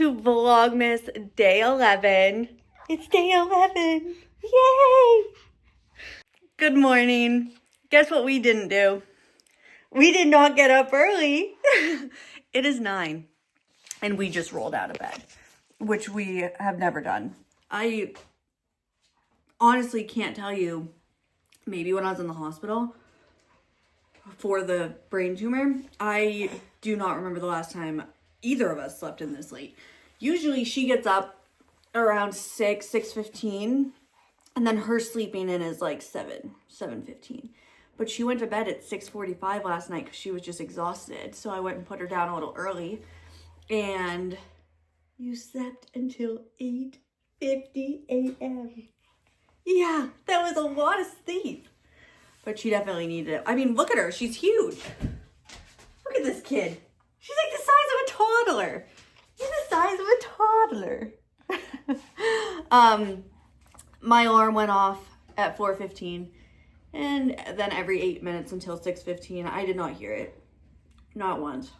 to Vlogmas day 11. It's day 11. Yay! Good morning. Guess what we didn't do? We did not get up early. It is 9 and we just rolled out of bed, which we have never done. I honestly can't tell you, maybe when I was in the hospital for the brain tumor, I do not remember the last time either of us slept in this late. Usually she gets up around 6:15, and then her sleeping in is like 7:15. But she went to bed at 6:45 last night because she was just exhausted. So I went and put her down a little early. And you slept until 8:50 a.m. Yeah, that was a lot of sleep. But she definitely needed it. I mean, look at her. She's huge. Look at this kid. She's like the size of a toddler. She's the size of a toddler. My alarm went off at 4:15. And then every 8 minutes until 6:15. I did not hear it. Not once.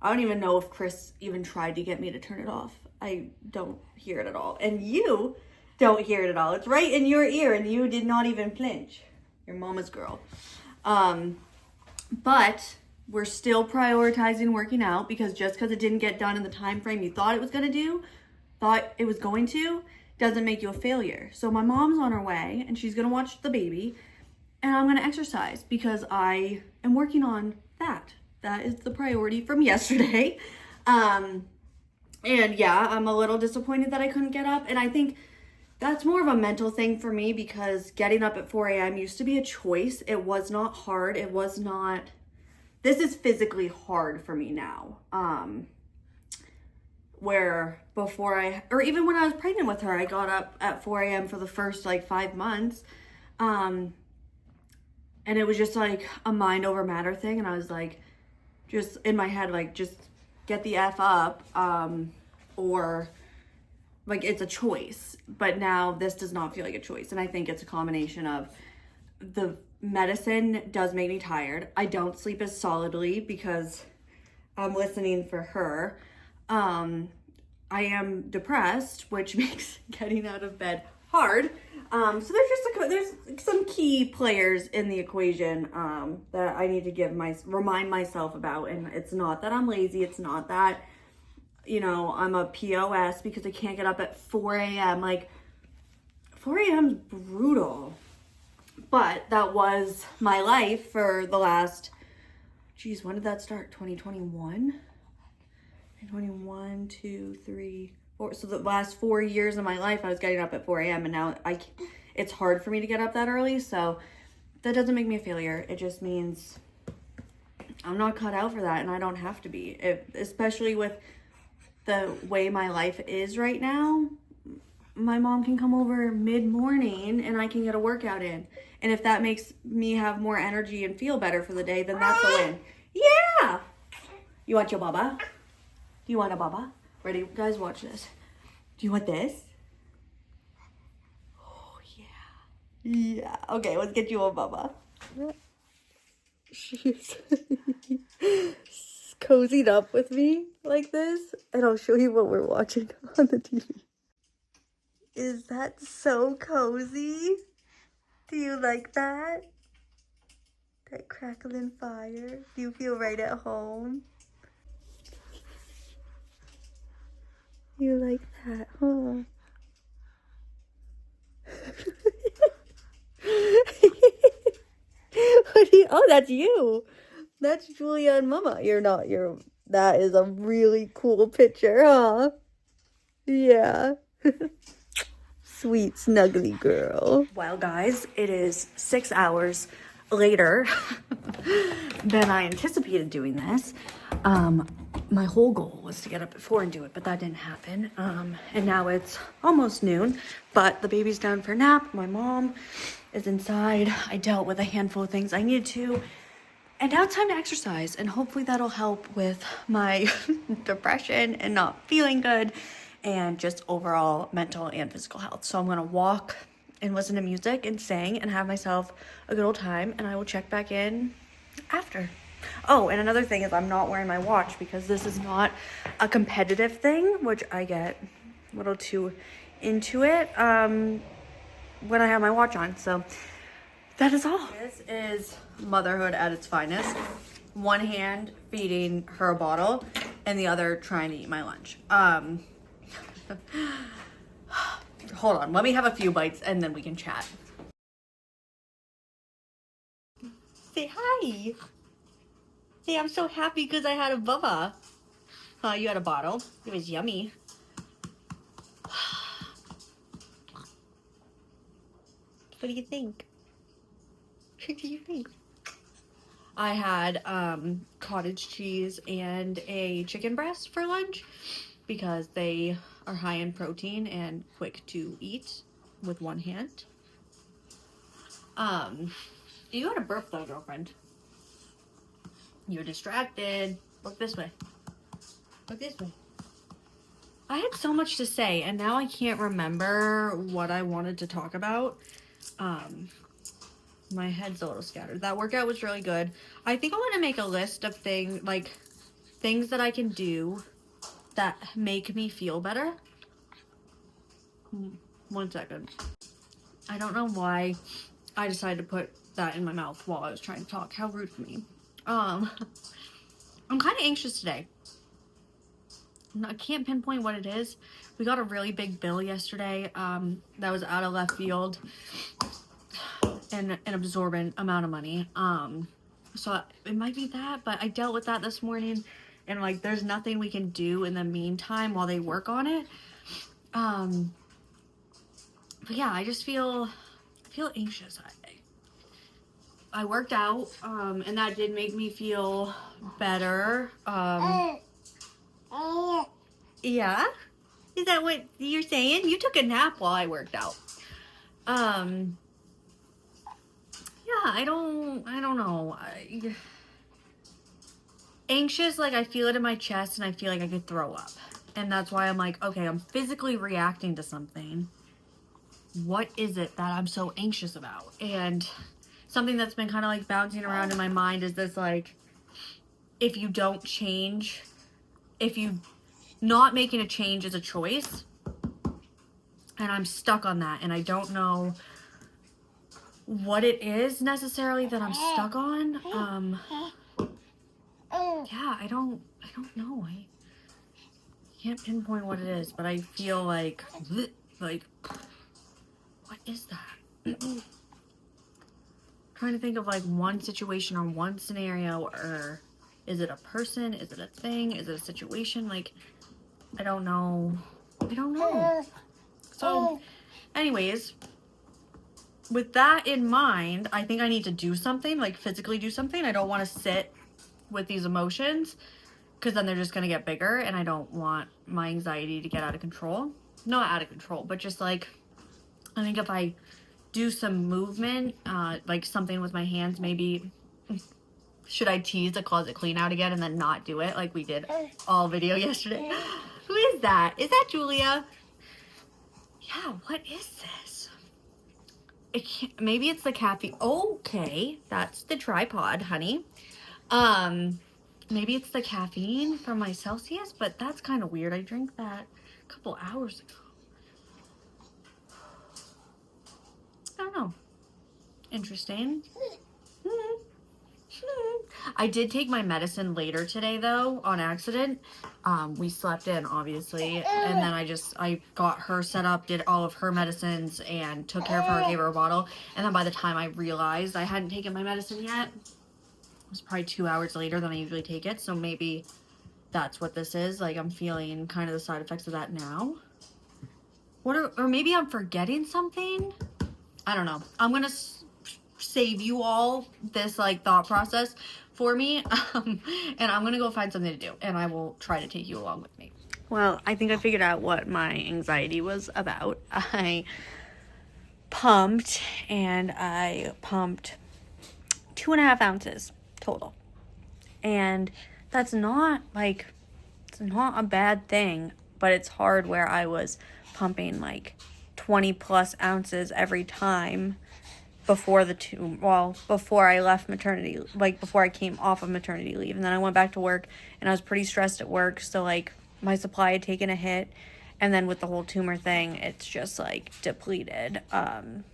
I don't even know if Chris even tried to get me to turn it off. I don't hear it at all. And you don't hear it at all. It's right in your ear and you did not even flinch. Your mama's girl. But we're still prioritizing working out because just because it didn't get done in the time frame you thought it was going to, doesn't make you a failure. So my mom's on her way and she's going to watch the baby and I'm going to exercise because I am working on that. That is the priority from yesterday. And yeah, I'm a little disappointed that I couldn't get up. And I think that's more of a mental thing for me because getting up at 4 a.m. used to be a choice. It was not hard. This is physically hard for me now. Where before or even when I was pregnant with her, I got up at 4 a.m. for the first 5 months. And it was just like a mind over matter thing. And I was like, just in my head, just get the F up, or it's a choice. But now this does not feel like a choice. And I think it's a combination of the medicine does make me tired. I don't sleep as solidly because I'm listening for her. I am depressed, which makes getting out of bed hard. So there's some key players in the equation that I need to remind myself about. And it's not that I'm lazy. It's not that, I'm a POS because I can't get up at 4 a.m. 4 a.m. is brutal. But that was my life for the last, when did that start? 2021? 21, 2, 3, 4. So the last 4 years of my life, I was getting up at 4 a.m. and now it's hard for me to get up that early. So that doesn't make me a failure. It just means I'm not cut out for that and I don't have to be. Especially with the way my life is right now, my mom can come over mid-morning and I can get a workout in. And if that makes me have more energy and feel better for the day, then that's a win. Yeah! You want your baba? Do you want a baba? Ready? Guys, watch this. Do you want this? Oh, yeah. Yeah. Okay, let's get you a baba. She's cozied up with me like this. And I'll show you what we're watching on the TV. Is that so cozy? Do you like that? That crackling fire? Do you feel right at home? You like that, huh? Oh, that's you. That's Julia and Mama. That is a really cool picture, huh? Yeah. Sweet, snuggly girl. Well, guys, it is 6 hours later than I anticipated doing this. My whole goal was to get up at 4 and do it, but that didn't happen. And now it's almost noon, but the baby's down for a nap. My mom is inside. I dealt with a handful of things I needed to. And now it's time to exercise, and hopefully that'll help with my depression and not feeling good and just overall mental and physical health. So I'm gonna walk and listen to music and sing and have myself a good old time, and I will check back in after. Oh, and another thing is I'm not wearing my watch because this is not a competitive thing, which I get a little too into it when I have my watch on. So that is all. This is motherhood at its finest. One hand feeding her a bottle and the other trying to eat my lunch. Hold on, let me have a few bites and then we can chat. Say hi. Hey, I'm so happy because I had a bubba. You had a bottle. It was yummy. What do you think? What do you think? I had cottage cheese and a chicken breast for lunch because they are high in protein and quick to eat with one hand. You had a burp though, girlfriend. You're distracted. Look this way. Look this way. I had so much to say and now I can't remember what I wanted to talk about. My head's a little scattered. That workout was really good. I think I want to make a list of things that I can do that make me feel better. 1 second. I don't know why I decided to put that in my mouth while I was trying to talk. How rude for me. I'm kind of anxious today. I can't pinpoint what it is. We got a really big bill yesterday that was out of left field and an absorbent amount of money. So it might be that, but I dealt with that this morning and like there's nothing we can do in the meantime while they work on it. But yeah, I just feel anxious. I worked out and that did make me feel better. Yeah? Is that what you're saying? You took a nap while I worked out. Yeah, I don't know. Anxious, like I feel it in my chest and I feel like I could throw up. And that's why I'm like, okay, I'm physically reacting to something. What is it that I'm so anxious about? And something that's been kind of like bouncing around in my mind is this like, if you don't change, if you not making a change is a choice. And I'm stuck on that and I don't know what it is necessarily that I'm stuck on. Yeah, I don't know. I can't pinpoint what it is, but I feel like what is that? Trying to think of like one situation or one scenario, or is it a person? Is it a thing? Is it a situation? Like, I don't know. So anyways, with that in mind, I think I need to do something, like physically do something. I don't want to sit with these emotions because then they're just going to get bigger and I don't want my anxiety to get out of control. Not out of control, but just like, I think if I do some movement, like something with my hands, maybe, should I tease a closet clean out again and then not do it like we did all video yesterday? Who is that? Is that Julia? Yeah, what is this? Maybe it's the caffeine. Okay, that's the tripod, honey. Maybe it's the caffeine from my Celsius, but that's kind of weird. I drank that a couple hours ago. I don't know. Interesting. I did take my medicine later today though, on accident. We slept in obviously, and then I got her set up, did all of her medicines and took care of her, gave her a bottle, and then by the time I realized I hadn't taken my medicine yet, it was probably 2 hours later than I usually take it. So maybe that's what this is. Like I'm feeling kind of the side effects of that now. Or maybe I'm forgetting something. I don't know. I'm gonna save you all this like thought process for me, and I'm gonna go find something to do, and I will try to take you along with me. Well, I think I figured out what my anxiety was about. I pumped 2.5 ounces total, and that's not like, it's not a bad thing, but it's hard where I was pumping like 20 plus ounces every time before before I left maternity, like before I came off of maternity leave. And then I went back to work and I was pretty stressed at work. So like my supply had taken a hit. And then with the whole tumor thing, it's just like depleted. And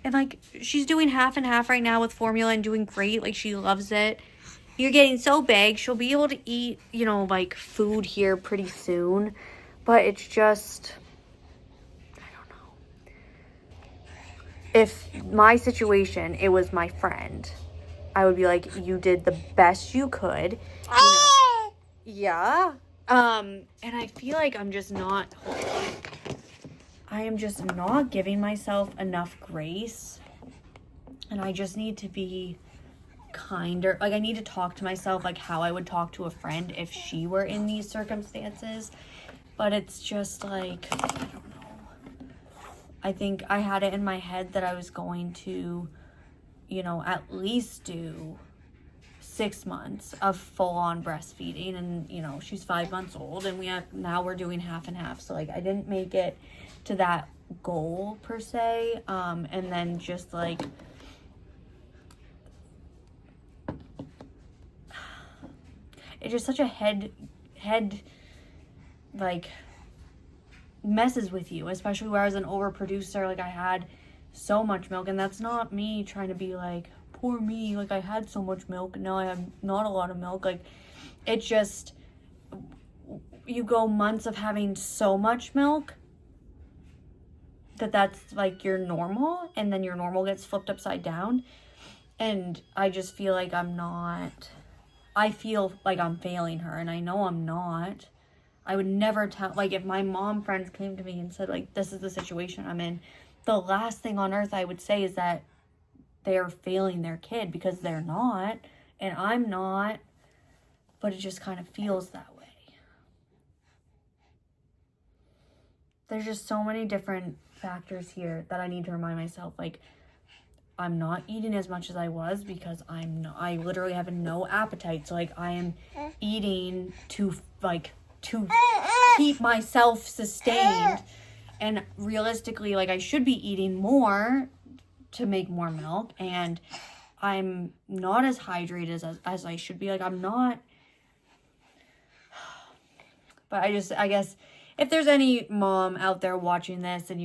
like she's doing half and half right now with formula and doing great. Like she loves it. You're getting so big. She'll be able to eat, like food here pretty soon. But it's just, I don't know. If my situation, it was my friend, I would be like, you did the best you could. Yeah. And I feel like I'm just not, I am just not giving myself enough grace. And I just need to be kinder. Like I need to talk to myself like how I would talk to a friend if she were in these circumstances. But it's just like, I don't know. I think I had it in my head that I was going to, at least do 6 months of full-on breastfeeding. And, she's 5 months old and now we're doing half and half. So like I didn't make it to that goal per se. And then just like, it's just such a head like messes with you, especially where I was an overproducer. Like I had so much milk, and that's not me trying to be like, poor me, like I had so much milk, now I have not a lot of milk. Like it's just, you go months of having so much milk that's like your normal, and then your normal gets flipped upside down. And I just feel like I feel like I'm failing her, and I know I'm not. I would never tell, like if my mom friends came to me and said like, this is the situation I'm in, the last thing on earth I would say is that they're failing their kid, because they're not, and I'm not, but it just kind of feels that way. There's just so many different factors here that I need to remind myself, like, I'm not eating as much as I was because I literally have no appetite. So like I am eating to keep myself sustained, and realistically, like I should be eating more to make more milk, and I'm not as hydrated as I should be. Like I'm not, but I guess if there's any mom out there watching this and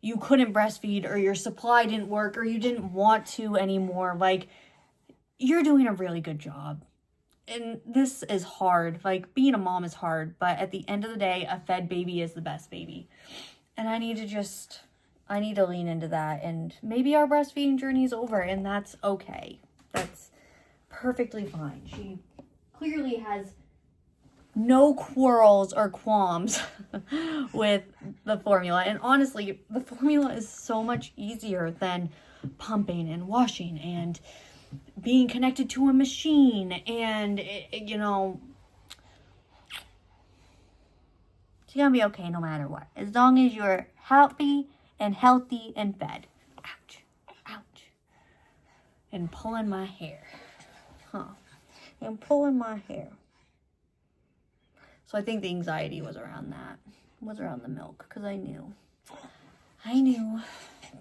you couldn't breastfeed, or your supply didn't work, or you didn't want to anymore, like you're doing a really good job. And this is hard. Like being a mom is hard, but at the end of the day, a fed baby is the best baby. And I need to lean into that. And maybe our breastfeeding journey is over, and that's okay. That's perfectly fine. She clearly has no quarrels or qualms with the formula. And honestly, the formula is so much easier than pumping and washing and being connected to a machine. And she's gonna be okay no matter what, as long as you're happy and healthy and fed. Ouch, ouch. And pulling my hair. And pulling my hair. So I think the anxiety was around that. Was around the milk, because I knew.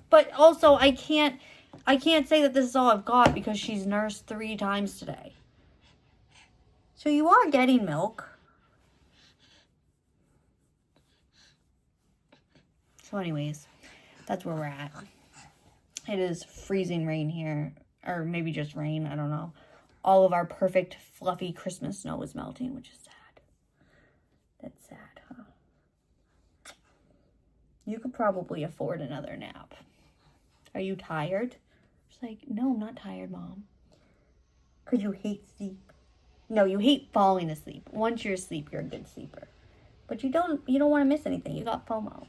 But also I can't say that this is all I've got, because she's nursed 3 times today. So you are getting milk. So anyways, that's where we're at. It is freezing rain here, or maybe just rain, I don't know. All of our perfect fluffy Christmas snow is melting, which is sad. That's sad, huh? You could probably afford another nap. Are you tired? She's like, no, I'm not tired, Mom. Because you hate sleep. No, you hate falling asleep. Once you're asleep, you're a good sleeper. But you don't want to miss anything. You got FOMO.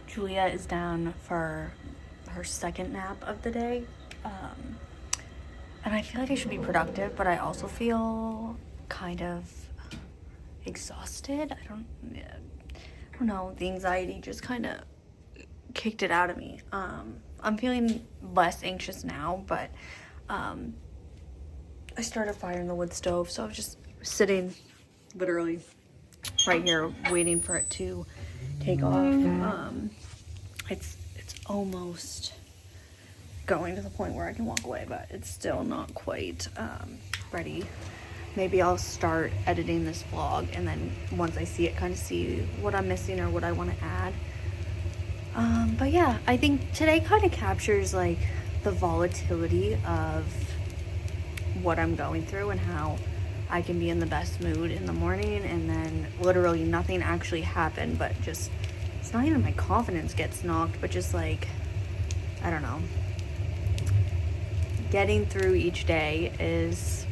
Julia is down for her second nap of the day. And I feel like I should be productive, but I also feel kind of exhausted. I don't know. The anxiety just kind of kicked it out of me. I'm feeling less anxious now, but I started firing the wood stove, so I was just sitting literally right here waiting for it to take off. It's almost going to the point where I can walk away, but it's still not quite ready. Maybe I'll start editing this vlog, and then once I see it, kind of see what I'm missing or what I want to add. But yeah, I think today kind of captures like the volatility of what I'm going through and how I can be in the best mood in the morning and then literally nothing actually happened, but just, it's not even my confidence gets knocked, but just like, I don't know, getting through each day is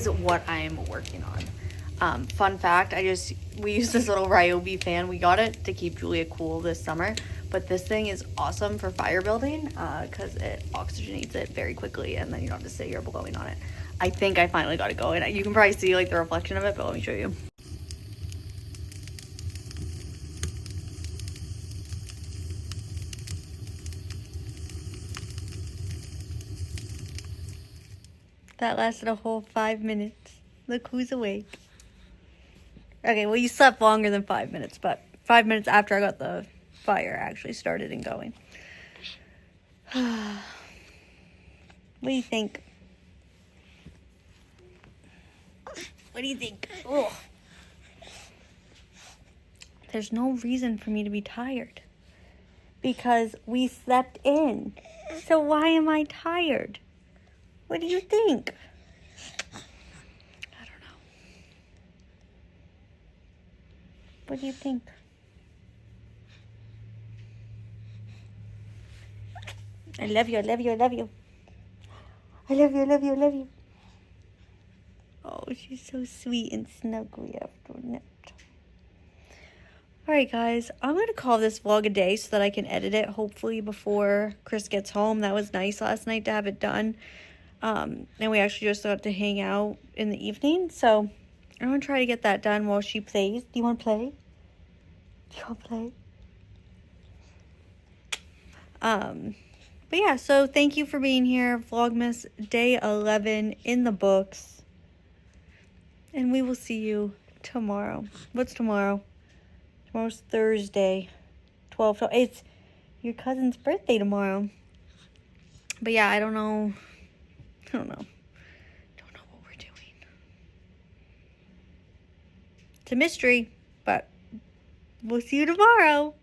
what I'm working on. Fun fact, we use this little Ryobi fan. We got it to keep Julia cool this summer, but this thing is awesome for fire building because it oxygenates it very quickly, and then you don't have to sit here blowing on it. I think I finally got it going. You can probably see like the reflection of it, but let me show you. That lasted a whole 5 minutes. Look who's awake. Okay, well, you slept longer than 5 minutes, but 5 minutes after I got the fire actually started and going. What do you think? What do you think? Ugh. There's no reason for me to be tired because we slept in. So why am I tired? What do you think? I don't know. What do you think? I love you, I love you, I love you. I love you, I love you, I love you. Oh, she's so sweet and snuggly after a nap. Alright guys, I'm going to call this vlog a day so that I can edit it hopefully before Chris gets home. That was nice last night to have it done. And we actually just got to hang out in the evening. So I'm going to try to get that done while she plays. Do you want to play? Do you want to play? But yeah, so thank you for being here. Vlogmas day 11 in the books. And we will see you tomorrow. What's tomorrow? Tomorrow's Thursday. 12. It's your cousin's birthday tomorrow. But yeah, I don't know. Don't know what we're doing. It's a mystery, but we'll see you tomorrow.